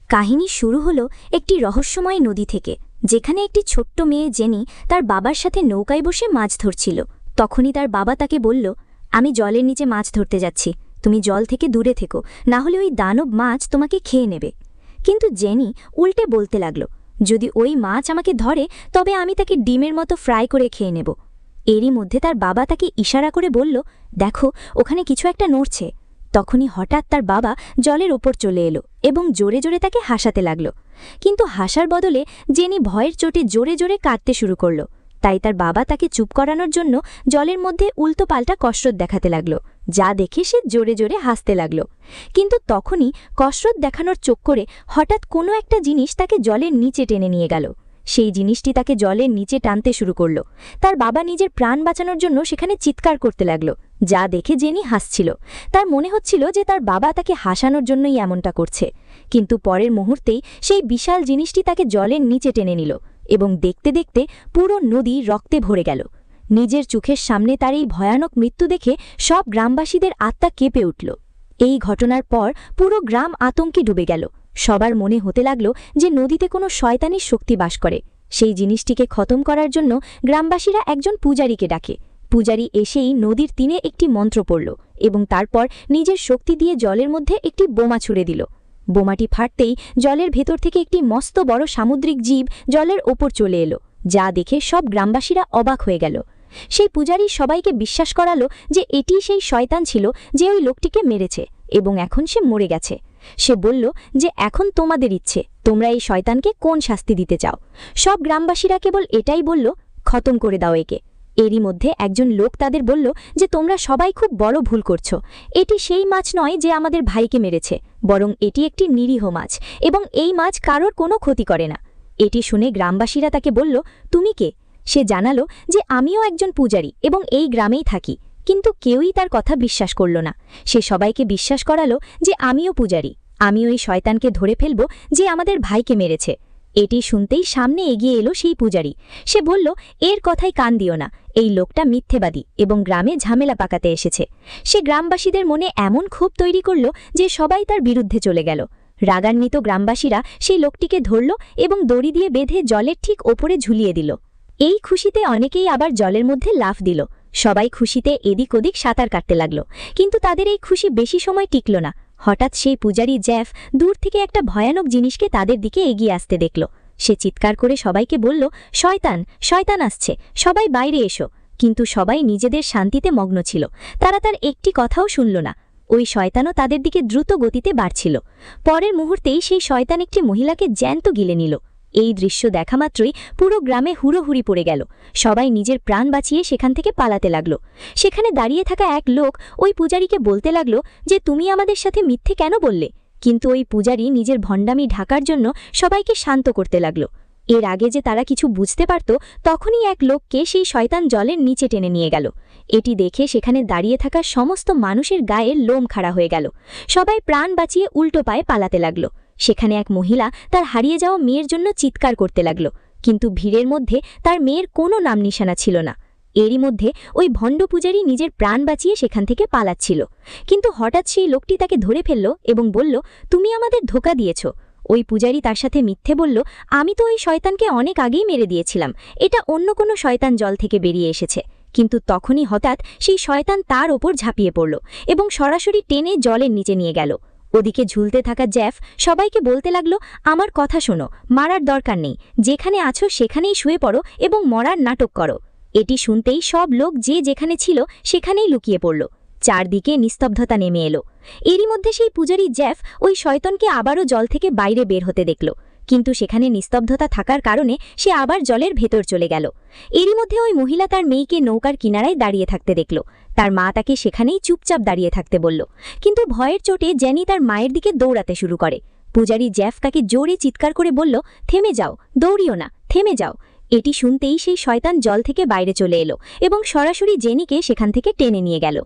কাহিনী শুরু হলো একটি রহস্যময় নদী থেকে, যেখানে একটি ছোট্ট মেয়ে জেনি তার বাবার সাথে নৌকায় বসে মাছ ধরছিল। তখনই তার বাবা তাকে বলল, আমি জলের নিচে মাছ ধরতে যাচ্ছি, তুমি জল থেকে দূরে থেকো, না হলে ওই দানব মাছ তোমাকে খেয়ে নেবে। কিন্তু জেনি উল্টে বলতে লাগল, যদি ওই মাছ আমাকে ধরে তবে আমি তাকে ডিমের মতো ফ্রাই করে খেয়ে নেব। এরই মধ্যে তার বাবা তাকে ইশারা করে বলল, দেখো ওখানে কিছু একটা নড়ছে। তখনই হঠাৎ তার বাবা জলের ওপর চলে এলো এবং জোরে জোরে তাকে হাসাতে লাগল। কিন্তু হাসার বদলে জেনি ভয়ের চোটে জোরে জোরে কাঁদতে শুরু করল। তাই তার বাবা তাকে চুপ করানোর জন্য জলের মধ্যে উল্টোপাল্টা কসরত দেখাতে লাগল, যা দেখে সে জোরে জোরে হাসতে লাগল। কিন্তু তখনই কসরত দেখানোর চক্করে হঠাৎ কোনো একটা জিনিস তাকে জলের নিচে টেনে নিয়ে গেল। সেই জিনিসটি তাকে জলের নিচে টানতে শুরু করল। তার বাবা নিজের প্রাণ বাঁচানোর জন্য সেখানে চিৎকার করতে লাগল, যা দেখে জেনি হাসছিল। তার মনে হচ্ছিল যে তার বাবা তাকে হাসানোর জন্যই এমনটা করছে। কিন্তু পরের মুহূর্তেই সেই বিশাল জিনিসটি তাকে জলের নিচে টেনে নিল এবং দেখতে দেখতে পুরো নদী রক্তে ভরে গেল। নিজের চোখের সামনে তার এই ভয়ানক মৃত্যু দেখে সব গ্রামবাসীদের আত্মা কেঁপে উঠল। এই ঘটনার পর পুরো গ্রাম আতঙ্কে ডুবে গেল। সবার মনে হতে লাগল যে নদীতে কোনো শয়তানির শক্তি বাস করে। সেই জিনিসটিকে খতম করার জন্য গ্রামবাসীরা একজন পূজারীকে ডাকে। পূজারী এসেই নদীর তীরে একটি মন্ত্র পড়ল এবং তারপর নিজের শক্তি দিয়ে জলের মধ্যে একটি বোমা ছুড়ে দিল। বোমাটি ফাটতেই জলের ভেতর থেকে একটি মস্ত বড় সামুদ্রিক জীব জলের ওপর চলে এলো, যা দেখে সব গ্রামবাসীরা অবাক হয়ে গেল। সেই পূজারী সবাইকে বিশ্বাস করালো যে এটি সেই শয়তান ছিল যে ওই লোকটিকে মেরেছে এবং এখন সে মরে গেছে। সে বলল যে এখন তোমাদের ইচ্ছে, তোমরা এই শয়তানকে কোন শাস্তি দিতে চাও। সব গ্রামবাসীরা কেবল এটাই বলল, খতম করে দাও একে। এরই মধ্যে একজন লোক তাদের বলল যে তোমরা সবাই খুব বড় ভুল করছো। এটি সেই মাছ নয় যে আমাদের ভাইকে মেরেছে, বরং এটি একটি নিরীহ মাছ এবং এই মাছ কারোর কোনো ক্ষতি করে না। এটি শুনে গ্রামবাসীরা তাকে বলল, তুমি কে? সে জানালো যে আমিও একজন পূজারী এবং এই গ্রামেই থাকি। কিন্তু কেউই তার কথা বিশ্বাস করল না। সে সবাইকে বিশ্বাস করালো যে আমিও পূজারী, আমিও এই শয়তানকে ধরে ফেলব যে আমাদের ভাইকে মেরেছে। এটি শুনতেই সামনে এগিয়ে এলো সেই পূজারী। সে বলল, এর কথাই কান দিও না, এই লোকটা মিথ্যেবাদী এবং গ্রামে ঝামেলা পাকাতে এসেছে। সে গ্রামবাসীদের মনে এমন ক্ষোভ তৈরি করল যে সবাই তার বিরুদ্ধে চলে গেল। রাগান্বিত গ্রামবাসীরা সেই লোকটিকে ধরল এবং দড়ি দিয়ে বেঁধে জলের ঠিক ওপরে ঝুলিয়ে দিল। এই খুশিতে অনেকেই আবার জলের মধ্যে লাফ দিল। সবাই খুশিতে এদিক ওদিক সাঁতার কাটতে লাগল। কিন্তু তাদের এই খুশি বেশি সময় টিকল না। হঠাৎ সেই পূজারী জ্যাফ দূর থেকে একটা ভয়ানক জিনিসকে তাদের দিকে এগিয়ে আসতে দেখল। সে চিৎকার করে সবাইকে বলল, শয়তান, শয়তান আসছে, সবাই বাইরে এসো। কিন্তু সবাই নিজেদের শান্তিতে মগ্ন ছিল, তারা তার একটি কথাও শুনল না। ওই শয়তানও তাদের দিকে দ্রুত গতিতে বাড়ছিল। পরের মুহূর্তেই সেই শয়তান একটি মহিলাকে জ্যান্ত গিলে নিল। এই দৃশ্য দেখা মাত্রই পুরো গ্রামে হুড়োহুড়ি পড়ে গেল। সবাই নিজের প্রাণ বাঁচিয়ে সেখান থেকে পালাতে লাগল। সেখানে দাঁড়িয়ে থাকা এক লোক ওই পূজারীকে বলতে লাগল যে তুমি আমাদের সাথে মিথ্যে কেন বললে। কিন্তু ওই পূজারী নিজের ভণ্ডামি ঢাকার জন্য সবাইকে শান্ত করতে লাগল। এর আগে যে তারা কিছু বুঝতে পারত, তখনই এক লোককে সেই শয়তান জলের নিচে টেনে নিয়ে গেল। এটি দেখে সেখানে দাঁড়িয়ে থাকা সমস্ত মানুষের গায়ে লোম খাড়া হয়ে গেল। সবাই প্রাণ বাঁচিয়ে উল্টো পায়ে পালাতে লাগল। সেখানে এক মহিলা তার হারিয়ে যাওয়া মেয়ের জন্য চিৎকার করতে লাগল, কিন্তু ভিড়ের মধ্যে তার মেয়ের কোনো নাম নিশানা ছিল না। এরই মধ্যে ওই ভণ্ড পূজারী নিজের প্রাণ বাঁচিয়ে সেখান থেকে পালাচ্ছিল। কিন্তু হঠাৎ সেই লোকটি তাকে ধরে ফেলল এবং বলল, তুমি আমাদের ধোঁকা দিয়েছ। ওই পূজারী তার সাথে মিথ্যে বলল, আমি তো ওই শয়তানকে অনেক আগেই মেরে দিয়েছিলাম, এটা অন্য কোনো শয়তান জল থেকে বেরিয়ে এসেছে। কিন্তু তখনই হঠাৎ সেই শয়তান তার ওপর ঝাঁপিয়ে পড়ল এবং সরাসরি টেনে জলের নিচে নিয়ে গেল। ওদিকে ঝুলতে থাকা জ্যাফ সবাইকে বলতে লাগল, আমার কথা শোনো, মারার দরকার নেই, যেখানে আছো সেখানেই শুয়ে পড়ো এবং মরার নাটক করো। এটি শুনতেই সব লোক যে যেখানে ছিল সেখানেই লুকিয়ে পড়ল। চারদিকে নিস্তব্ধতা নেমে এলো। এরই মধ্যে সেই পূজারী জ্যাফ ওই শয়তানকে আবারও জল থেকে বাইরে বের হতে দেখল, কিন্তু সেখানে নিস্তব্ধতা থাকার কারণে সে আবার জলের ভেতর চলে গেল। এরই মধ্যে ওই মহিলা তার মেয়েকে নৌকার কিনারায় দাঁড়িয়ে থাকতে দেখল। তার মা তাকে সেখানেই চুপচাপ দাঁড়িয়ে থাকতে বলল, কিন্তু ভয়ের চোটে জেনি তার মায়ের দিকে দৌড়াতে শুরু করে। পূজারী জ্যাফ তাকে জোরে চিৎকার করে বলল, থেমে যাও, দৌড়িও না, থেমে যাও। এটি শুনতেই সেই শয়তান জল থেকে বাইরে চলে এলো এবং সরাসরি জেনিকে সেখান থেকে টেনে নিয়ে গেল।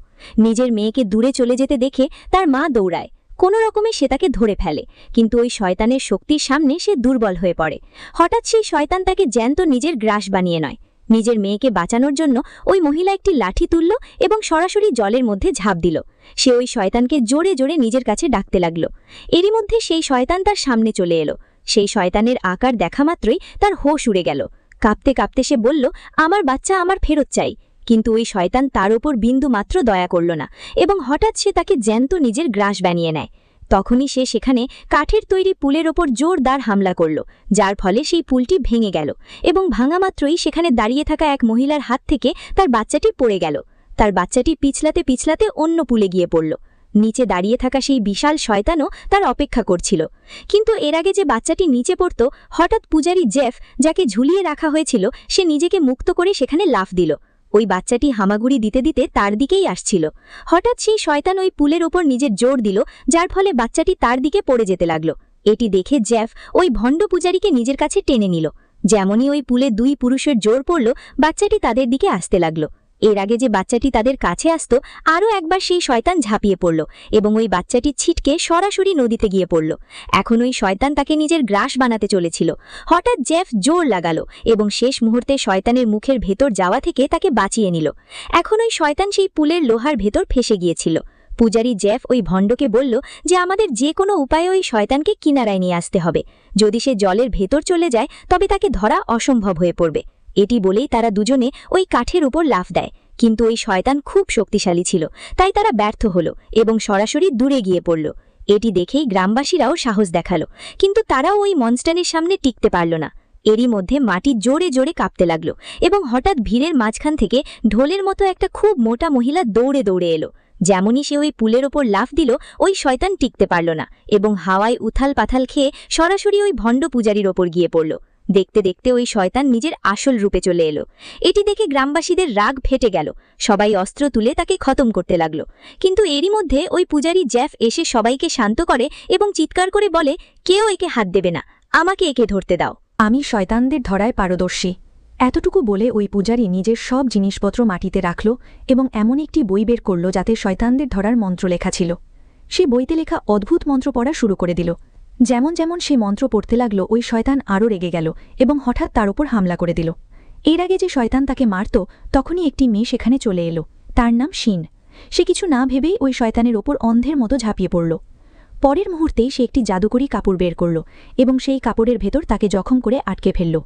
নিজের মেয়েকে দূরে চলে যেতে দেখে তার মা দৌড়ায়। কোনো রকমে সে তাকে ধরে ফেলে, কিন্তু ওই শয়তানের শক্তির সামনে সে দুর্বল হয়ে পড়ে। হঠাৎ সেই শয়তান তাকে জ্যান্ত নিজের গ্রাস বানিয়ে নেয়। নিজের মেয়েকে বাঁচানোর জন্য ওই মহিলা একটি লাঠি তুলল এবং সরাসরি জলের মধ্যে ঝাঁপ দিল। সে ওই শয়তানকে জোরে জোরে নিজের কাছে ডাকতে লাগল। এরই মধ্যে সেই শয়তান তার সামনে চলে এলো। সেই শয়তানের আকার দেখা মাত্রই তার হোশ উড়ে গেল। কাঁপতে কাঁপতে সে বলল, আমার বাচ্চা আমার ফেরত চাই। কিন্তু ওই শয়তান তার ওপর বিন্দু মাত্র দয়া করল না এবং হঠাৎ সে তাকে জ্যান্ত নিজের গ্রাস বানিয়ে নেয়। তখনই সে সেখানে কাঠের তৈরি পুলের ওপর জোরদার হামলা করল, যার ফলে সেই পুলটি ভেঙে গেল এবং ভাঙা মাত্রই সেখানে দাঁড়িয়ে থাকা এক মহিলার হাত থেকে তার বাচ্চাটি পড়ে গেল। তার বাচ্চাটি পিছলাতে পিছলাতে অন্য পুলে গিয়ে পড়ল। নিচে দাঁড়িয়ে থাকা সেই বিশাল শয়তানও তার অপেক্ষা করছিল। কিন্তু এর আগে যে বাচ্চাটি নিচে পড়ত, হঠাৎ পূজারী জেফ, যাকে ঝুলিয়ে রাখা হয়েছিল, সে নিজেকে মুক্ত করে সেখানে লাফ দিল। ওই বাচ্চাটি হামাগুড়ি দিতে দিতে তার দিকেই আসছিল। হঠাৎ সেই শয়তান ওই পুলের ওপর নিজের জোর দিল, যার ফলে বাচ্চাটি তার দিকে পড়ে যেতে লাগল। এটি দেখে জেফ ওই ভণ্ড পূজারীকে নিজের কাছে টেনে নিল। যেমনই ওই পুলে দুই পুরুষের জোর পড়ল, বাচ্চাটি তাদের দিকে আসতে লাগল। এর আগে যে বাচ্চাটি তাদের কাছে আসত, আরও একবার সেই শয়তান ঝাঁপিয়ে পড়ল এবং ওই বাচ্চাটি ছিটকে সরাসরি নদীতে গিয়ে পড়ল। এখন ওই শয়তান তাকে নিজের গ্রাস বানাতে চলেছিল। হঠাৎ জেফ জোর লাগালো এবং শেষ মুহূর্তে শয়তানের মুখের ভেতর যাওয়া থেকে তাকে বাঁচিয়ে নিল। এখন ওই শয়তান সেই পুলের লোহার ভেতর ফেসে গিয়েছিল। পূজারী জেফ ওই ভণ্ডকে বলল যে আমাদের যে কোনো উপায়ে ওই শয়তানকে কিনারায় নিয়ে আসতে হবে। যদি সে জলের ভেতর চলে যায় তবে তাকে ধরা অসম্ভব হয়ে পড়বে। এটি বলেই তারা দুজনে ওই কাঠের উপর লাফ দেয়। কিন্তু ওই শয়তান খুব শক্তিশালী ছিল, তাই তারা ব্যর্থ হল এবং সরাসরি দূরে গিয়ে পড়ল। এটি দেখেই গ্রামবাসীরাও সাহস দেখালো, কিন্তু তারাও ওই মনস্টারের সামনে টিকতে পারল না। এরই মধ্যে মাটি জোরে জোরে কাঁপতে লাগল এবং হঠাৎ ভিড়ের মাঝখান থেকে ঢোলের মতো একটা খুব মোটা মহিলা দৌড়ে দৌড়ে এলো। যেমনই সে ওই পুলের ওপর লাফ দিল, ওই শয়তান টিকতে পারল না এবং হাওয়ায় উথাল পাথাল খেয়ে সরাসরি ওই ভণ্ড পূজারীর ওপর গিয়ে পড়ল। দেখতে দেখতে ওই শয়তান নিজের আসল রূপে চলে এলো। এটি দেখে গ্রামবাসীদের রাগ ফেটে গেল। সবাই অস্ত্র তুলে তাকে খতম করতে লাগল। কিন্তু এরই মধ্যে ওই পূজারী জেফ এসে সবাইকে শান্ত করে এবং চিৎকার করে বলে, কেউ একে হাত দেবে না, আমাকে একে ধরতে দাও। আমি শয়তানদের ধরায় পারদর্শী। এতটুকু বলে ওই পূজারী নিজের সব জিনিসপত্র মাটিতে রাখল এবং এমন একটি বই বের করল যাতে শয়তানদের ধরার মন্ত্র লেখা ছিল। সে বইতে লেখা অদ্ভুত মন্ত্র পড়া শুরু করে দিল। যেমন যেমন সে মন্ত্র পড়তে লাগল, ওই শয়তান আরও রেগে গেল এবং হঠাৎ তার উপর হামলা করে দিল। এর আগে যে শয়তান তাকে মারত, তখনই একটি মেয়ে সেখানে চলে এলো। তার নাম শিন। সে কিছু না ভেবেই ওই শয়তানের ওপর অন্ধের মতো ঝাঁপিয়ে পড়ল। পরের মুহূর্তেই সে একটি জাদুকরী কাপড় বের করল এবং সেই কাপড়ের ভেতর তাকে জখম করে আটকে ফেলল।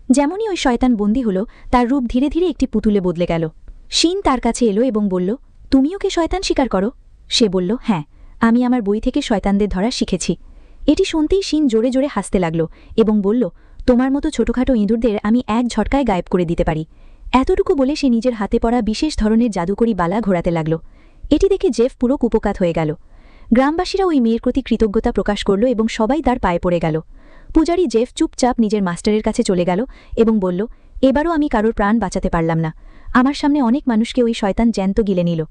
যেমনই ওই শয়তান বন্দী হল, তার রূপ ধীরে ধীরে একটি পুতুলে বদলে গেল। শিন তার কাছে এলো এবং বলল, তুমিও কি শয়তান শিকার করো? সে বলল, হ্যাঁ, আমি আমার বই থেকে শয়তানদের ধরা শিখেছি। এটি শুনতেই শিন জোরে জোরে হাসতে লাগল এবং বলল, তোমার মতো ছোটখাটো ইঁদুরদের আমি এক ঝটকায় গায়েব করে দিতে পারি। এতটুকু বলে সে নিজের হাতে পড়া বিশেষ ধরনের জাদুকরী বালা ঘোরাতে লাগল। এটি দেখে জেফ পুরো কুপোকাত হয়ে গেল। গ্রামবাসীরা ওই মেয়ের প্রতি কৃতজ্ঞতা প্রকাশ করল এবং সবাই তার পায়ে পড়ে গেল। পূজারী জেফ চুপচাপ নিজের মাস্টারের কাছে চলে গেল এবং বলল, এবারও আমি কারোর প্রাণ বাঁচাতে পারলাম না। আমার সামনে অনেক মানুষকে ওই শয়তান জ্যান্ত গিলে নিল।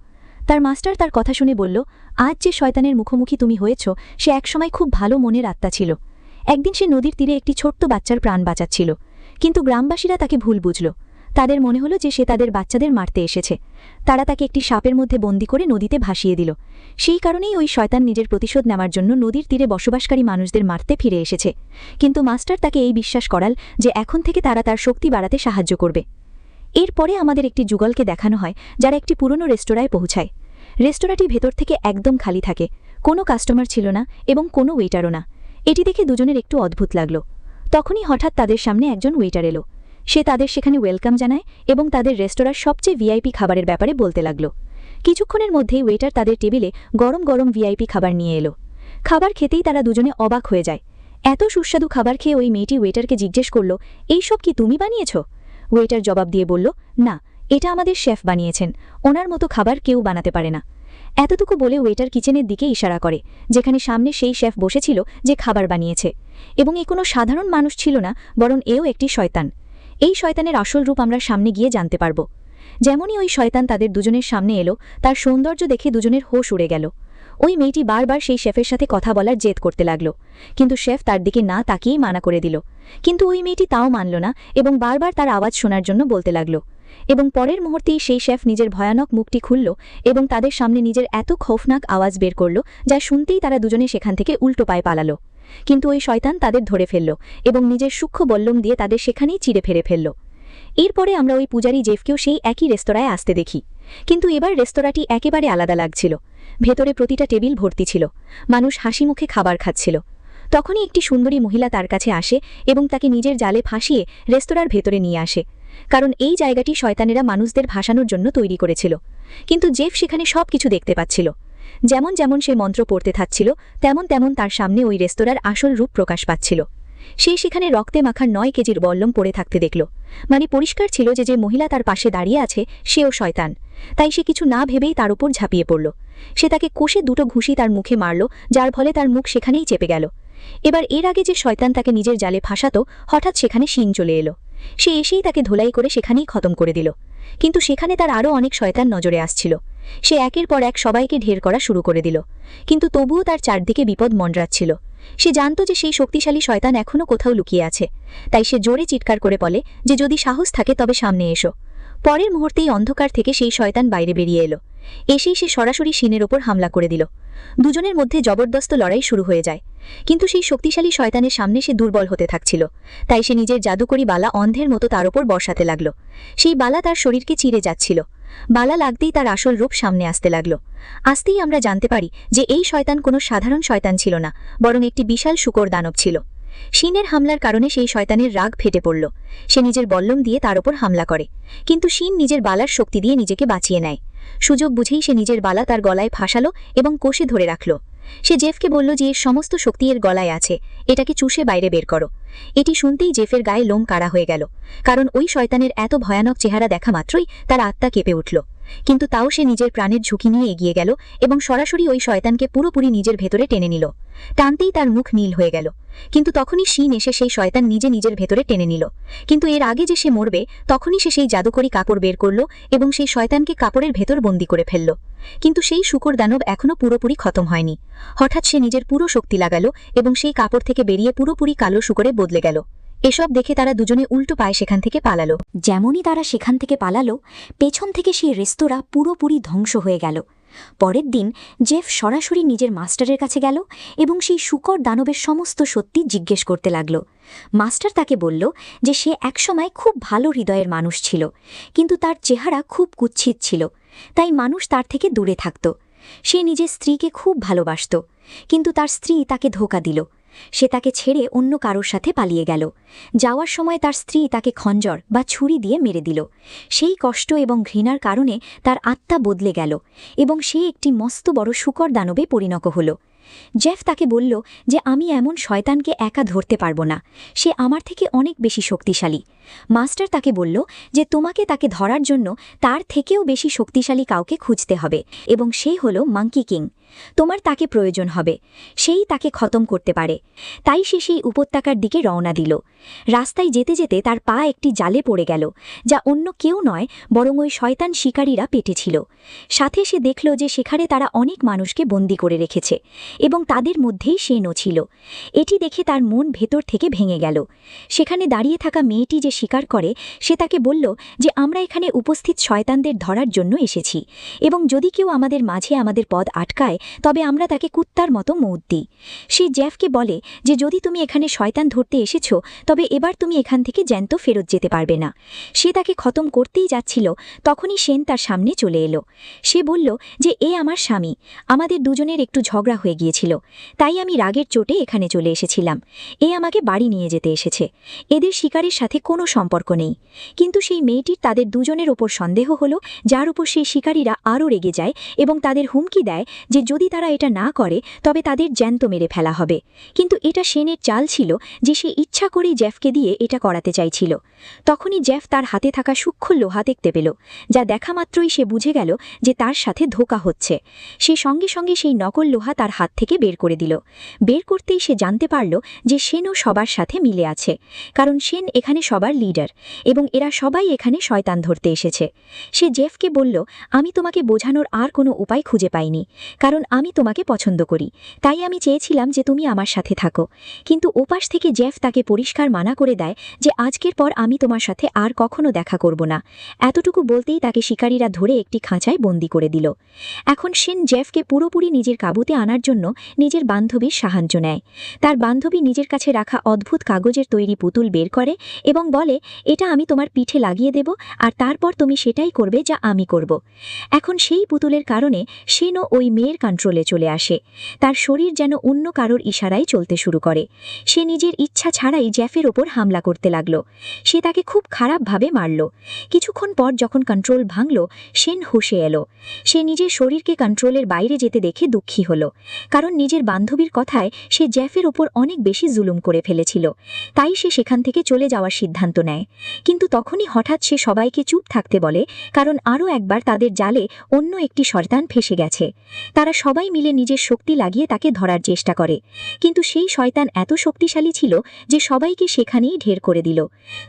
তার মাস্টার তার কথা শুনে বলল, আজ যে শয়তানের মুখোমুখি তুমি হয়েছ, সে একসময় খুব ভালো মনের আত্মা ছিল। একদিন সে নদীর তীরে একটি ছোট্ট বাচ্চার প্রাণ বাঁচাচ্ছিল, কিন্তু গ্রামবাসীরা তাকে ভুল বুঝল। তাদের মনে হলো যে সে তাদের বাচ্চাদের মারতে এসেছে। তারা তাকে একটি সাপের মধ্যে বন্দী করে নদীতে ভাসিয়ে দিল। সেই কারণেই ওই শয়তান নিজের প্রতিশোধ নেওয়ার জন্য নদীর তীরে বসবাসকারী মানুষদের মারতে ফিরে এসেছে। কিন্তু মাস্টার তাকে এই বিশ্বাস করাল যে এখন থেকে তারা তার শক্তি বাড়াতে সাহায্য করবে। এরপরে আমাদের একটি যুগলকে দেখানো হয়, যারা একটি পুরনো রেস্তোরাঁয় পৌঁছায়। রেস্তোরাঁটি ভেতর থেকে একদম খালি থাকে, কোনো কাস্টমার ছিল না এবং কোনো ওয়েটারও না। এটি দেখে দুজনের একটু অদ্ভুত লাগল। তখনই হঠাৎ তাদের সামনে একজন ওয়েটার এলো। সে তাদের সেখানে ওয়েলকাম জানায় এবং তাদের রেস্তোরাঁর সবচেয়ে ভিআইপি খাবারের ব্যাপারে বলতে লাগল। কিছুক্ষণের মধ্যেই ওয়েটার তাদের টেবিলে গরম গরম ভিআইপি খাবার নিয়ে এলো। খাবার খেতেই তারা দুজনে অবাক হয়ে যায়। এত সুস্বাদু খাবার খেয়ে ওই মেয়েটি ওয়েটারকে জিজ্ঞেস করল, এইসব কি তুমি বানিয়েছ? ওয়েটার জবাব দিয়ে বলল, না, এটা আমাদের শেফ বানিয়েছেন, ওনার মতো খাবার কেউ বানাতে পারে না। এতটুকু বলে ওয়েটার কিচেনের দিকে ইশারা করে, যেখানে সামনে সেই শেফ বসেছিল যে খাবার বানিয়েছে। এবং এ কোনো সাধারণ মানুষ ছিল না, বরং এও একটি শয়তান। এই শয়তানের আসল রূপ আমরা সামনে গিয়ে জানতে পারব। যেমনই ওই শয়তান তাদের দুজনের সামনে এলো, তার সৌন্দর্য দেখে দুজনের হোশ উড়ে গেল। ওই মেয়েটি বারবার সেই শেফের সাথে কথা বলার জেদ করতে লাগল, কিন্তু শেফ তার দিকে না তাকিয়েই মানা করে দিল। কিন্তু ওই মেয়েটি তাও মানল না এবং বারবার তার আওয়াজ শোনার জন্য বলতে লাগল। এবং পরের মুহূর্তেই সেই শেফ নিজের ভয়ানক মুখটি খুলল এবং তাদের সামনে নিজের এত খৌফনাক আওয়াজ বের করল, যা শুনতেই তারা দুজনে সেখান থেকে উল্টো পায়ে পালালো। কিন্তু ওই শয়তান তাদের ধরে ফেলল এবং নিজের সূক্ষ্ম বল্লম দিয়ে তাদের সেখানেই চিড়ে ফেলে ফেলল। এরপরে আমরা ওই পূজারী জেফকেও সেই একই রেস্তোরাঁয় আসতে দেখি, কিন্তু এবার রেস্তোরাঁটি একেবারে আলাদা লাগছিল। ভেতরে প্রতিটা টেবিল ভর্তি ছিল, মানুষ হাসি মুখে খাবার খাচ্ছিল। তখনই একটি সুন্দরী মহিলা তার কাছে আসে এবং তাকে নিজের জালে ফাঁসিয়ে রেস্তোরাঁর ভেতরে নিয়ে আসে, কারণ এই জায়গাটি শয়তানেরা মানুষদের ভাসানোর জন্য তৈরি করেছিল। কিন্তু জেফ সেখানে সব কিছু দেখতে পাচ্ছিল। যেমন যেমন সে মন্ত্র পড়তে থাকছিল তেমন তেমন তার সামনে ওই রেস্তোরাঁর আসল রূপ প্রকাশ পাচ্ছিল। সে সেখানে রক্তে মাখা 9 কেজির বল্লম পড়ে থাকতে দেখল। মানে পরিষ্কার ছিল যে যে মহিলা তার পাশে দাঁড়িয়ে আছে সেও শয়তান। তাই সে কিছু না ভেবেই তার উপর ঝাঁপিয়ে পড়ল। সে তাকে কষে 2টো ঘুষি তার মুখে মারল, যার ফলে তার মুখ সেখানেই চেপে গেল। এবার এর আগে যে শয়তান তাকে নিজের জালে ফাঁসাতো, হঠাৎ সেখানে শিন চলে এলো। সে এসেই তাকে ধোলাই করে সেখানেই খতম করে দিল। কিন্তু সেখানে তার আরও অনেক শয়তান নজরে আসছিল। সে একের পর এক সবাইকে ঢের করা শুরু করে দিল, কিন্তু তবুও তার চারদিকে বিপদ মন্ডরাচ্ছিল। সে জানত যে সেই শক্তিশালী শয়তান এখনও কোথাও লুকিয়ে আছে। তাই সে জোরে চিৎকার করে বলে যে যদি সাহস থাকে তবে সামনে এসো। পরের মুহূর্তেই অন্ধকার থেকে সেই শয়তান বাইরে বেরিয়ে এলো। এসেই সে সরাসরি শিনের ওপর হামলা করে দিল। দুজনের মধ্যে জবরদস্ত লড়াই শুরু হয়ে যায়, কিন্তু সেই শক্তিশালী শয়তানের সামনে সে দুর্বল হতে থাকছিল। তাই সে নিজের জাদুকরি বালা অন্ধের মতো তার ওপর বসাতে লাগল। সেই বালা তার শরীরকে চিরে যাচ্ছিল। বালা লাগতেই তার আসল রূপ সামনে আসতে লাগল। আসতেই আমরা জানতে পারি যে এই শয়তান কোনো সাধারণ শয়তান ছিল না, বরং একটি বিশাল শূকর দানব ছিল। শিনের হামলার কারণে সেই শয়তানের রাগ ফেটে পড়ল। সে নিজের বল্লম দিয়ে তার ওপর হামলা করে, কিন্তু শিন নিজের বালার শক্তি দিয়ে নিজেকে বাঁচিয়ে নেয়। সুযোগ বুঝেই সে নিজের বালা তার গলায় ফাঁসালো এবং কষে ধরে রাখল। সে জেফকে বলল যে এর সমস্ত শক্তি এর গলায় আছে, এটাকে চুষে বাইরে বের করো। এটি শুনতেই জেফের গায়ে লোম কাড়া হয়ে গেল, কারণ ওই শয়তানের এত ভয়ানক চেহারা দেখা মাত্রই তার আত্মা কেঁপে উঠল। কিন্তু তাও সে নিজের প্রাণের ঝুঁকি নিয়ে এগিয়ে গেল এবং সরাসরি ওই শয়তানকে পুরোপুরি নিজের ভেতরে টেনে নিল। টানতেই তার মুখ নীল হয়ে গেল, কিন্তু তখনই শিন এসে সেই শয়তান নিজের ভেতরে টেনে নিল। কিন্তু এর আগে যে সে মরবে তখনই সে সেই জাদুকরি কাপড় বের করল এবং সেই শয়তানকে কাপড়ের ভেতর বন্দি করে ফেলল। কিন্তু সেই শূকর দানব এখনও পুরোপুরি খতম হয়নি। হঠাৎ সে নিজের পুরো শক্তি লাগালো এবং সেই কাপড় থেকে বেরিয়ে পুরোপুরি কালো শূকরে বদলে গেল। এসব দেখে তারা দুজনে উল্টো পায়ে সেখান থেকে পালালো। যেমনই তারা সেখান থেকে পালালো, পেছন থেকে সেই রেস্তোরাঁ পুরোপুরি ধ্বংস হয়ে গেল। পরের দিন জেফ সরাসরি নিজের মাস্টারের কাছে গেল এবং সেই শূকর দানবের সমস্ত সত্যি জিজ্ঞেস করতে লাগল। মাস্টার তাকে বলল যে সে একসময় খুব ভালো হৃদয়ের মানুষ ছিল, কিন্তু তার চেহারা খুব কুৎসিত ছিল, তাই মানুষ তার থেকে দূরে থাকত। সে নিজের স্ত্রীকে খুব ভালোবাসত, কিন্তু তার স্ত্রী তাকে ধোঁকা দিল। সে তাকে ছেড়ে অন্য কারোর সাথে পালিয়ে গেল। যাওয়ার সময় তার স্ত্রী তাকে খঞ্জর বা ছুরি দিয়ে মেরে দিল। সেই কষ্ট এবং ঘৃণার কারণে তার আত্মা বদলে গেল এবং সে একটি মস্ত বড় শূকর দানবে পরিণত হল। জেফ তাকে বলল যে আমি এমন শয়তানকে একা ধরতে পারব না, সে আমার থেকে অনেক বেশি শক্তিশালী। মাস্টার তাকে বলল যে তোমাকে তাকে ধরার জন্য তার থেকেও বেশি শক্তিশালী কাউকে খুঁজতে হবে এবং সে হল মাঙ্কি কিং। তোমার তাকে প্রয়োজন হবে, সেই তাকে খতম করতে পারে। তাই সে সেই উপত্যকার দিকে রওনা দিল। রাস্তায় যেতে যেতে তার পা একটি জালে পড়ে গেল, যা অন্য কেউ নয় বরং ওই শয়তান শিকারীরা পেটেছিল। সাথে সে দেখল যে সেখানে তারা অনেক মানুষকে বন্দী করে রেখেছে এবং তাদের মধ্যেই সেনও ছিল। এটি দেখে তার মন ভেতর থেকে ভেঙে গেল। সেখানে দাঁড়িয়ে থাকা মেয়েটি যে শিকার করে সে তাকে বলল যে আমরা এখানে উপস্থিত শয়তানদের ধরার জন্য এসেছি এবং যদি কেউ আমাদের মাঝে আমাদের পথ আটকায় তবে আমরা তাকে কুত্তার মতো মৌত দিই। সে জেফকে বলে যে যদি তুমি এখানে শয়তান ধরতে এসেছ তবে এবার তুমি এখান থেকে জ্যান্ত ফেরত যেতে পারবে না। সে তাকে খতম করতেই যাচ্ছিল, তখনই সেন তার সামনে চলে এলো। সে বলল যে এ আমার স্বামী, আমাদের দুজনের একটু ঝগড়া হয়ে গিয়েছিল, তাই আমি রাগের চোটে এখানে চলে এসেছিলাম। এ আমাকে বাড়ি নিয়ে যেতে এসেছে, এদের শিকারের সাথে কোনো সম্পর্ক নেই। কিন্তু সেই মেয়েটির তাদের দুজনের ওপর সন্দেহ হলো, যার উপর সেই শিকারীরা আরও রেগে যায় এবং তাদের হুমকি দেয় যে যদি তারা এটা না করে তবে তাদের জ্যান্ত মেরে ফেলা হবে। কিন্তু এটা সেনের চাল ছিল যে সে ইচ্ছা করেই জেফকে দিয়ে এটা করাতে চাইছিল। তখনই জেফ তার হাতে থাকা সূক্ষ্ম লোহা দেখতে পেল, যা দেখা মাত্রই সে বুঝে গেল যে তার সাথে ধোঁকা হচ্ছে। সে সঙ্গে সঙ্গে সেই নকল লোহা তার হাত থেকে বের করে দিল। বের করতেই সে জানতে পারল যে সেনও সবার সাথে মিলে আছে, কারণ সেন এখানে সবার লিডার এবং এরা সবাই এখানে শয়তান ধরতে এসেছে। সে জেফকে বলল আমি তোমাকে বোঝানোর আর কোনো উপায় খুঁজে পাইনি, কারণ কারণ আমি তোমাকে পছন্দ করি, তাই আমি চেয়েছিলাম যে তুমি আমার সাথে থাকো। কিন্তু ওপাশ থেকে জেফ তাকে পরিষ্কার মানা করে দেয় যে আজকের পর আমি তোমার সাথে আর কখনো দেখা করব না। এতটুকু বলতেই তাকে শিকারীরা ধরে একটি খাঁচায় বন্দি করে দিল। এখন শেন জেফকে পুরোপুরি নিজের কাবুতে আনার জন্য নিজের বান্ধবীর সাহায্য নেয়। তার বান্ধবী নিজের কাছে রাখা অদ্ভুত কাগজের তৈরি পুতুল বের করে এবং বলে, এটা আমি তোমার পিঠে লাগিয়ে দেব, আর তারপর তুমি সেটাই করবে যা আমি করব। এখন সেই পুতুলের কারণে শেনও ওই মেয়ের কন্ট্রোলে চলে আসে। তার শরীর যেন অন্য কারোর ইশারায় চলতে শুরু করে। সে নিজের ইচ্ছা ছাড়াই জেফের ওপর হামলা করতে লাগল। সে তাকে খুব খারাপভাবে মারল। কিছুক্ষণ পর যখন কন্ট্রোল ভাঙল, শেন হুঁশে এলো। সে নিজের শরীরকে কন্ট্রোলের বাইরে যেতে দেখে দুঃখী হল, কারণ নিজের বান্ধবীর কথায় সে জেফের ওপর অনেক বেশি জুলুম করে ফেলেছিল। তাই সে সেখান থেকে চলে যাওয়ার সিদ্ধান্ত নেয়। কিন্তু তখনই হঠাৎ সে সবাইকে চুপ থাকতে বলে, কারণ আরও একবার তাদের জালে অন্য একটি শয়তান ফেসে গেছে। তারা সবাই মিলে নিজের শক্তি লাগিয়ে তাকে ধরার চেষ্টা করে, কিন্তু সেই শয়তান এত শক্তিশালী ছিল যে সবাইকে সেখানেই ঢের করে দিল।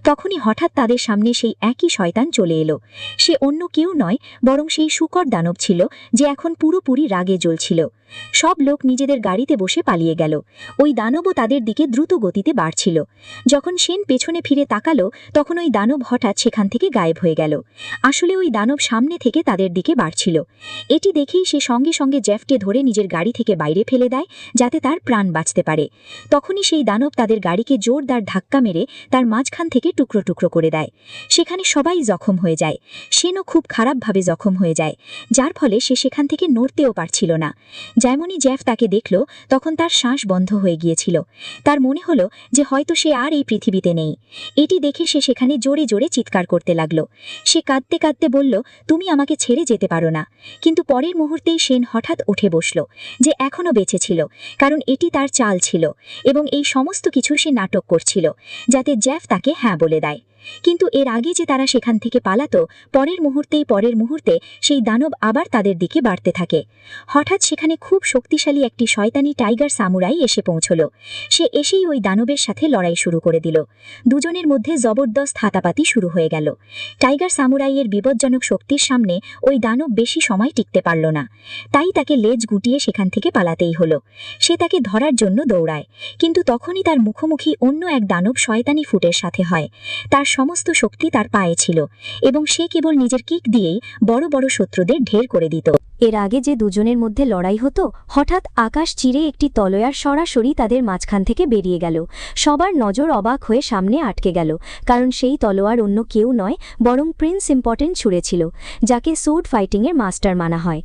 তখনই হঠাৎ তাদের সামনে সেই একই শয়তান চলে এলো। সে অন্য কেউ নয়, বরং সেই শূকর দানব ছিল, যে এখন পুরোপুরি রাগে জ্বলছিল। সব লোক নিজেদের গাড়িতে বসে পালিয়ে গেল। ওই দানবও তাদের দিকে দ্রুত গতিতে বাড়ছিল। যখন শেন পেছনে ফিরে তাকালো, তখন ওই দানব হঠাৎ সেখান থেকে গায়েব হয়ে গেল। আসলে ওই দানব সামনে থেকে তাদের দিকে বাড়ছিল। এটি দেখেই সে সঙ্গে সঙ্গে জেফকে ধরে নিজের গাড়ি থেকে বাইরে ফেলে দেয়, যাতে তার প্রাণ বাঁচতে পারে। তখনই সেই দানব তাদের গাড়িকে জোরদার ধাক্কা মেরে তার মাঝখান থেকে টুকরো টুকরো করে দেয়। সেখানে সবাই জখম হয়ে যায়। শেনও খুব খারাপভাবে জখম হয়ে যায়, যার ফলে সে সেখান থেকে নড়তেও পারছিল না। যেমনই জেফ তাকে দেখল, তখন তার শ্বাস বন্ধ হয়ে গিয়েছিল। তার মনে হলো যে হয়তো সে আর এই পৃথিবীতে নেই। এটি দেখে সে সেখানে জোরে জোরে চিৎকার করতে লাগল। সে কাঁদতে কাঁদতে বলল, তুমি আমাকে ছেড়ে যেতে পারো না। কিন্তু পরের মুহূর্তেই শেন হঠাৎ উঠে বসল, যে এখনও বেঁচে ছিল, কারণ এটি তার চাল ছিল এবং এই সমস্ত কিছু সে নাটক করছিল, যাতে জেফ তাকে হ্যাঁ বলে দেয়। কিন্তু এর আগে যে তারা সেখান থেকে পালাতো, পরের মুহূর্তে সেই দানব আবার তাদের দিকে বাড়তে থাকে। হঠাৎ সেখানে খুব শক্তিশালী একটি শয়তানি টাইগার সামুরাই এসে পৌঁছল। সে এসেই ওই দানবের সাথে লড়াই শুরু করে দিল। দুজনের মধ্যে জবরদস্ত হাতাপাতি শুরু হয়ে গেল। টাইগার সামুরাইয়ের বিপজ্জনক শক্তির সামনে ওই দানব বেশি সময় টিকতে পারল না, তাই তাকে লেজ গুটিয়ে সেখান থেকে পালাতেই হলো। সে তাকে ধরার জন্য দৌড়ায়, কিন্তু তখনই তার মুখোমুখি অন্য এক দানব শয়তানি ফুটের সাথে হয়। তার সমস্ত শক্তি তার পায়ে ছিল এবং সে কেবল নিজের কিক দিয়েই বড় বড় শত্রুদের ঢের করে দিত। এর আগে যে দুজনের মধ্যে লড়াই হতো, হঠাৎ আকাশ চিরে একটি তলোয়ার সরাসরি তাদের মাঝখান থেকে বেরিয়ে গেল। সবার নজর অবাক হয়ে সামনে আটকে গেল, কারণ সেই তলোয়ার অন্য কেউ নয়, বরং প্রিন্স ইম্পর্টেন্ট ছুঁড়েছিল, যাকে সোর্ড ফাইটিংয়ের মাস্টার মানা হয়।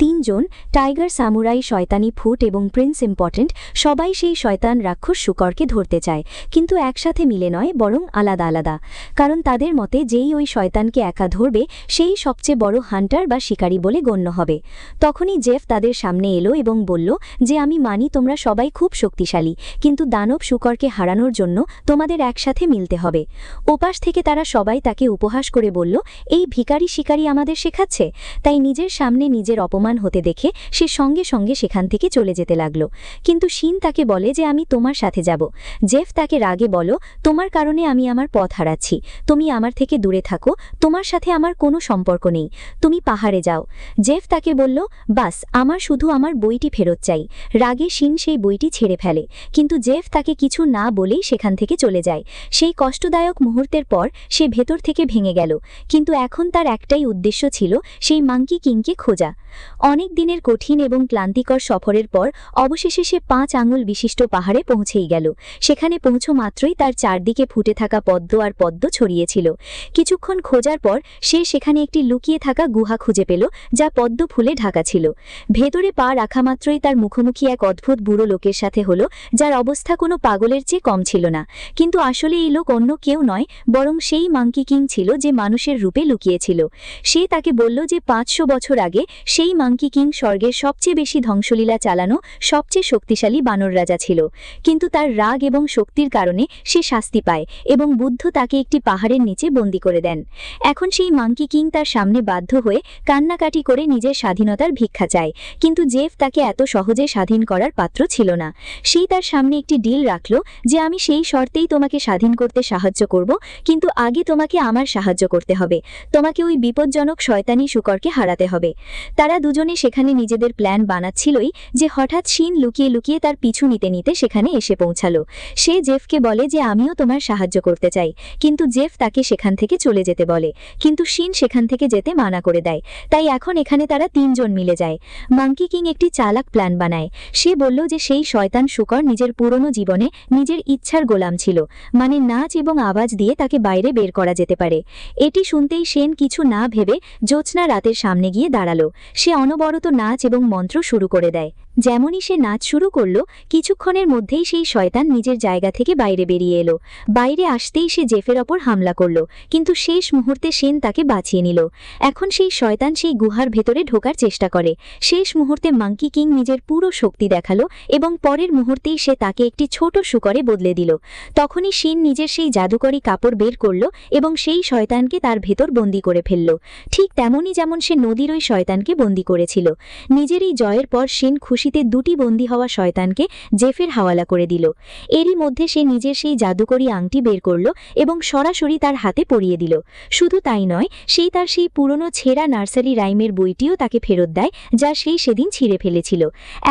তিনজন, টাইগার সামুরাই, শয়তানি ফুট এবং প্রিন্স ইম্পর্টেন্ট, সবাই সেই শয়তান রাক্ষস শূকরকে ধরতে চায়, কিন্তু একসাথে মিলে নয়, বরং আলাদা আলাদা। কারণ তাদের মতে যেই ওই শয়তানকে একা ধরবে, সেই সবচেয়ে বড় হান্টার বা শিকারী বলে গণ্য হবে। তখনই জেফ তাদের সামনে এলো এবং বলল যে আমি মানি তোমরা সবাই খুব শক্তিশালী, কিন্তু দানব শূকরকে হারানোর জন্য তোমাদের একসাথে মিলতে হবে। ওপাশ থেকে তারা সবাই তাকে উপহাস করে বলল, এই ভিখারি শিকারী আমাদের শেখাচ্ছে। তাই নিজের সামনে নিজের অপমান হতে দেখে সে সঙ্গে সঙ্গে সেখান থেকে চলে যেতে লাগলো। কিন্তু শিন তাকে বলে যে আমি তোমার সাথে যাব। জেফ তাকে রাগে বলো, তোমার কারণে আমি আমার পথ হারাচ্ছি, তুমি আমার থেকে দূরে থাকো, তোমার সাথে আমার কোনো সম্পর্ক নেই, তুমি পাহাড়ে যাও। জেফ তাকে বলল, বাস, আমার শুধু আমার বইটি ফেরত চাই। রাগে শিন সেই বইটি ছেড়ে ফেলে, কিন্তু জেফ তাকে কিছু না বলেই সেখান থেকে চলে যায়। সেই কষ্টদায়ক মুহূর্তের পর সে ভেতর থেকে ভেঙে গেল, কিন্তু এখন তার একটাই উদ্দেশ্য ছিল, সেই মাঙ্কি কিংকে খোঁজা। অনেক দিনের কঠিন এবং ক্লান্তিকর সফরের পর অবশেষে সে 5 আঙুল বিশিষ্ট পাহাড়ে পৌঁছেই গেল। সেখানে পৌঁছো মাত্রই তার চারদিকে ফুটে থাকা পদ্ম আর পদ্ম ছড়িয়েছিল। কিছুক্ষণ খোঁজার পর সে সেখানে একটি লুকিয়ে থাকা গুহা খুঁজে পেল, যা পদ্ম ফুলে ঢাকা ছিল। ভেতরে পা রাখা মাত্রই তার মুখোমুখি এক অদ্ভুত বুড়ো লোকের সাথে হলো, যার অবস্থা কোনো পাগলের চেয়ে কম ছিল না। কিন্তু আসলে এই লোক অন্য কেউ নয়, বরং সেই মাঙ্কি কিং ছিল, যে মানুষের রূপে লুকিয়েছিল। সে তাকে বলল যে 500 বছর আগে সেই মাঙ্কি কিং স্বর্গের সবচেয়ে বেশি ধ্বংসলীলা চালানো সবচেয়ে শক্তিশালী বানর রাজা ছিল, কিন্তু তার রাগ এবং শক্তির কারণে সে শাস্তি পায় এবং বুদ্ধ তাকে একটি পাহাড়ের নিচে বন্দী করে দেন। এখন সেই মাঙ্কি কিং তার সামনে বাধ্য হয়ে কান্নাকাটি করে নিজের স্বাধীনতার ভিক্ষা চায়, কিন্তু জেফ তাকে এত সহজে স্বাধীন করার পাত্র ছিল না। সেই তার সামনে একটি ডিল রাখল যে আমি সেই শর্তেই তোমাকে স্বাধীন করতে সাহায্য করব, কিন্তু আগে তোমাকে আমার সাহায্য করতে হবে, তোমাকে ওই বিপজ্জনক শয়তানি শূকরকে হারাতে হবে। তারা দুজন দুজনে সেখানে নিজেদের প্ল্যান বানাচ্ছিলই যে হঠাৎ শিন লুকিয়ে লুকিয়ে তার পিছু নিতে নিতে সেখানে এসে পৌঁছালো। সে জেফকে বলে যে আমিও তোমার সাহায্য করতে চাই, কিন্তু জেফ তাকে সেখান থেকে চলে যেতে বলে, কিন্তু শিন সেখান থেকে যেতে মানা করে দেয়। তাই এখন এখানে তারা তিনজন মিলে যায়। মাঙ্কি কিং একটি চালাক প্ল্যান বানায়। সে বলল যে সেই শয়তান শুকর নিজের পুরনো জীবনে নিজের ইচ্ছার গোলাম ছিল, মানে নাচ এবং আওয়াজ দিয়ে তাকে বাইরে বের করা যেতে পারে। এটি শুনতেই সেন কিছু না ভেবে জ্যোৎস্না রাতের সামনে গিয়ে দাঁড়ালো। সে অনবরত নাচ এবং মন্ত্র শুরু করে দেয়। যেমনই সে নাচ শুরু করল, কিছুক্ষণের মধ্যেই সেই শয়তান নিজের জায়গা থেকে বাইরে বেরিয়ে এলো। বাইরে আসতেই সে জেফের ওপর হামলা করল, কিন্তু শেষ মুহূর্তে সেন তাকে বাঁচিয়ে নিল। এখন সেই শয়তান সেই গুহার ভেতরে ঢোকার চেষ্টা করে। শেষ মুহূর্তে মাঙ্কি কিং নিজের পুরো শক্তি দেখালো এবং পরের মুহূর্তেই সে তাকে একটি ছোট শুকরে বদলে দিল। তখনই শিন নিজের সেই জাদুকরী কাপড় বের করল এবং সেই শয়তানকে তার ভেতর বন্দী করে ফেলল, ঠিক তেমনই যেমন সে নদীর ওই শয়তানকে বন্দী করেছিল। নিজের এই জয়ের পর শিন খুশিতে দুটি বন্দী হওয়া শয়তানকে জেফের হাওয়ালা করে দিল। এরই মধ্যে সে নিজের সেই জাদুকরী আংটি বের করল এবং সরাসরি তার হাতে পরিয়ে দিল। শুধু তাই নয়, সেই তার সেই পুরনো ছেঁড়া নার্সারি রাইমের বইটিও তাকে ফেরত দেয়, যা সেই সেদিন ছিঁড়ে ফেলেছিল।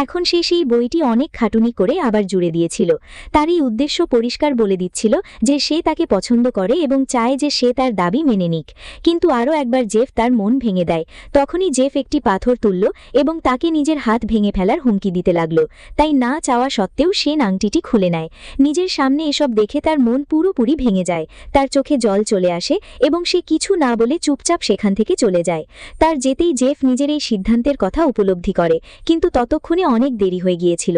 এখন সে সেই বইটি অনেক খাটুনি করে আবার জুড়ে দিয়েছিল। তার এই উদ্দেশ্য পরিষ্কার বলে দিচ্ছিল যে সে তাকে পছন্দ করে এবং চায় যে সে তার দাবি মেনে নিক। কিন্তু আরও একবার জেফ তার মন ভেঙে দেয়। তখনই জেফ একটি পাথর তুলল এবং তাকে নিজের হাত ভেঙে ফেলার হুমকি দিতে লাগলো। তাই না চাওয়া সত্ত্বেও সে আংটিটি খুলে নেয়। নিজের সামনে এসব দেখে তার মন পুরোপুরি ভেঙে যায়। তার চোখে জল চলে আসে এবং সে কিছু না বলে চুপচাপ সেখান থেকে চলে যায়। তার যেতেই জেফ নিজের এই সিদ্ধান্তের কথা উপলব্ধি করে, কিন্তু ততক্ষণে অনেক দেরি হয়ে গিয়েছিল।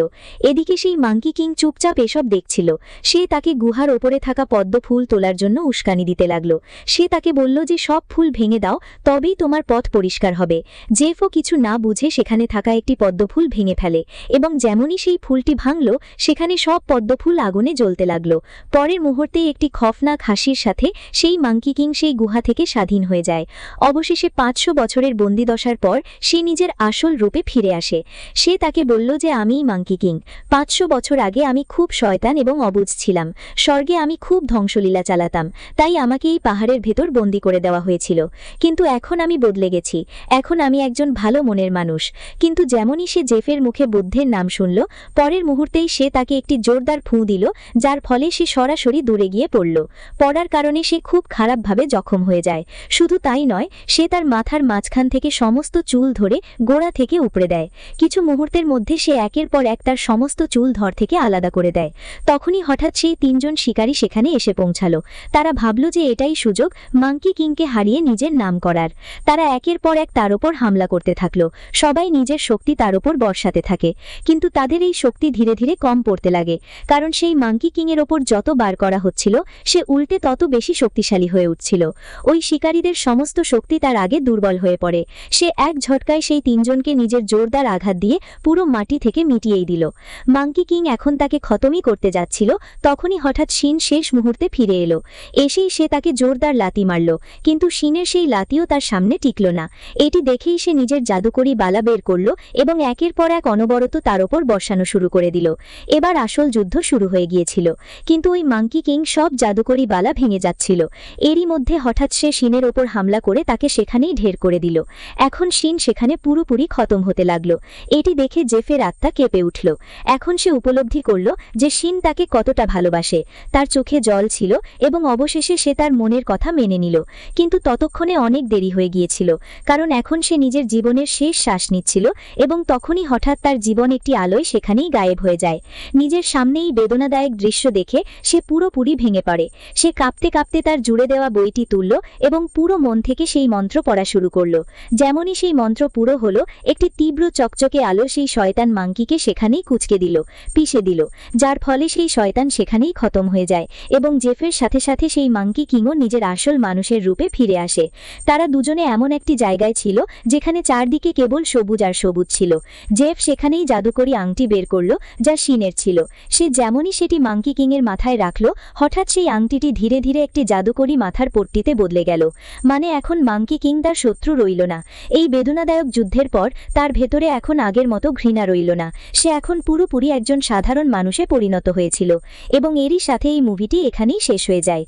এদিকে সেই মাঙ্কি কিং চুপচাপ এসব দেখছিল। সে তাকে গুহার ওপরে থাকা পদ্ম ফুল তোলার জন্য উস্কানি দিতে লাগলো। সে তাকে বলল যে সব ফুল ভেঙে দাও, তবেই তোমার পথ পরিষ্কার হবে। জেফও কিছু না বুঝে সেখানে থাকা একটি পদ্মফুল ভেঙে ফেলে এবং যেমনই সেই ফুলটি ভাঙল, সেখানে সব পদ্মফুল আগুনে জ্বলতে লাগলো। পরের মুহূর্তেই একটি খফনাক হাসির সাথে সেই মাঙ্কি কিং সেই গুহা থেকে স্বাধীন হয়ে যায়। অবশেষে 500 বছরের বন্দিদশার পর সে নিজের আসল রূপে ফিরে আসে। সে তাকে বলল যে আমিই মাঙ্কি কিং। 500 বছর আগে আমি খুব শয়তান এবং অবুঝ ছিলাম। স্বর্গে আমি খুব ধ্বংসলীলা চালাতাম, তাই আমাকে এই পাহাড়ের ভেতর বন্দি করে দেওয়া হয়েছিল। কিন্তু এখন আমি বদলে গেছি। এখন আমি একজন ভালো মনের মানুষ। কিন্তু যেমনই সে জেফের মুখে বুদ্ধের নাম শুনল, পরের মুহূর্তেই সে তাকে একটি জোরদার ফুঁ দিল, যার ফলে সে সরাসরি দূরে গিয়ে পড়ল। পড়ার কারণে সে খুব খারাপভাবে জখম হয়ে যায়। শুধু তাই নয়, সে তার মাথার মাঝখান থেকে সমস্ত চুল ধরে গোড়া থেকে উপড়ে দেয়। কিছু মুহূর্তের মধ্যে সে একের পর এক তার সমস্ত চুল ধর থেকে আলাদা করে দেয়। তখনই হঠাৎ সেই তিনজন শিকারী সেখানে এসে পৌঁছালো। তারা ভাবল যে এটাই সুযোগ মাঙ্কি কিংকে হারিয়ে নিজের নাম করার। তারা একের পর এক তার ওপর হামলা করতে থাকলো। সবাই নিজের শক্তি তার ওপর বর্ষাতে থাকে, কিন্তু তাদের এই শক্তি ধীরে ধীরে কম পড়তে লাগে, কারণ সেই মাঙ্কি কিংয়ের ওপর যত বার করা হচ্ছিল সে উল্টে তত বেশি শক্তিশালী হয়ে উঠছিল। ওই শিকারীদের সমস্ত শক্তি তার আগে দুর্বল হয়ে পড়ে। সে এক ঝটকায় সেই তিনজনকে নিজের জোরদার আঘাত দিয়ে পুরো মাটি থেকে মিটিয়েই দিল। মাঙ্কি কিং এখন তাকে খতমই করতে যাচ্ছিল, তখনই হঠাৎ শিন শেষ মুহূর্তে ফিরে এলো। এসেই সে তাকে জোরদার লাথি মারল, কিন্তু শিনের সেই লাথিও তার সামনে টিকল না। এটি দেখেই সে নিজের জাদুকরী বালা বের করল এবং একের পর এক অনবরত তার ওপর বর্ষানো শুরু করে দিল। এবার আসল যুদ্ধ শুরু হয়ে গিয়েছিল, কিন্তু ওই মাঙ্কি কিং সব জাদুকরী বালা ভেঙে যাচ্ছিল। এরই মধ্যে হঠাৎ সে শিনের ওপর হামলা করে তাকে সেখানেই ঢের করে দিল। এখন শিন সেখানে পুরোপুরি খতম হতে লাগলো। এটি দেখে জেফের আত্মা কেঁপে উঠল। এখন সে উপলব্ধি করল যে শিন তাকে কতটা ভালোবাসে। তার চোখে জল ছিল এবং অবশেষে সে তার মনের কথা মেনে নিল। কিন্তু ততক্ষণে অনেক দেরি হয়ে গিয়েছিল, কারণ এখন সে নিজের জীবনের শেষ শ্বাস নিচ্ছিল এবং তখনই হঠাৎ তার জীবন একটি আলোয় সেখানেই গায়েব হয়ে যায়। নিজের সামনেই বেদনাদায়ক দৃশ্য দেখে সে পুরোপুরি ভেঙে পড়ে। সে কাঁপতে কাঁপতে তার জুড়ে দেওয়া বইটি তুলল এবং পুরো মন থেকে সেই মন্ত্র পড়া শুরু করল। যেমনই সেই মন্ত্র পুরো হলো, একটি তীব্র চকচকে আলো সেই শয়তান মাঙ্কিকে সেখানেই কুঁচকে দিল, পিষে দিল, যার ফলে সেই শয়তান সেখানেই খতম হয়ে যায় এবং জেফের সাথে সাথে সেই মাঙ্কি কিংও নিজের আসল মানুষের রূপে ফিরে আসে। তারা দুজনে এমন একটি জায়গায় ছিল যেখানে চারদিকে কেবল সবুজ আর সবুজ ছিল। জেফ সেখানেই জাদুকরী আংটি বের করল, যা শিনের ছিল। সে যেমনই সেটি মাঙ্কি কিংয়ের মাথায় রাখল, হঠাৎ সেই আংটিটি ধীরে ধীরে একটি জাদুকরী মাথার পট্টিতে বদলে গেল। মানে এখন মাঙ্কি কিং তার শত্রু রইল না। এই বেদনাদায়ক যুদ্ধের পর তার ভেতরে এখন আগের মতো ঘৃণা রইল না। সে এখন পুরোপুরি একজন সাধারণ মানুষে পরিণত হয়েছিল। এবং এরই সাথে এই মুভিটি এখানেই শেষ হয়ে যায়।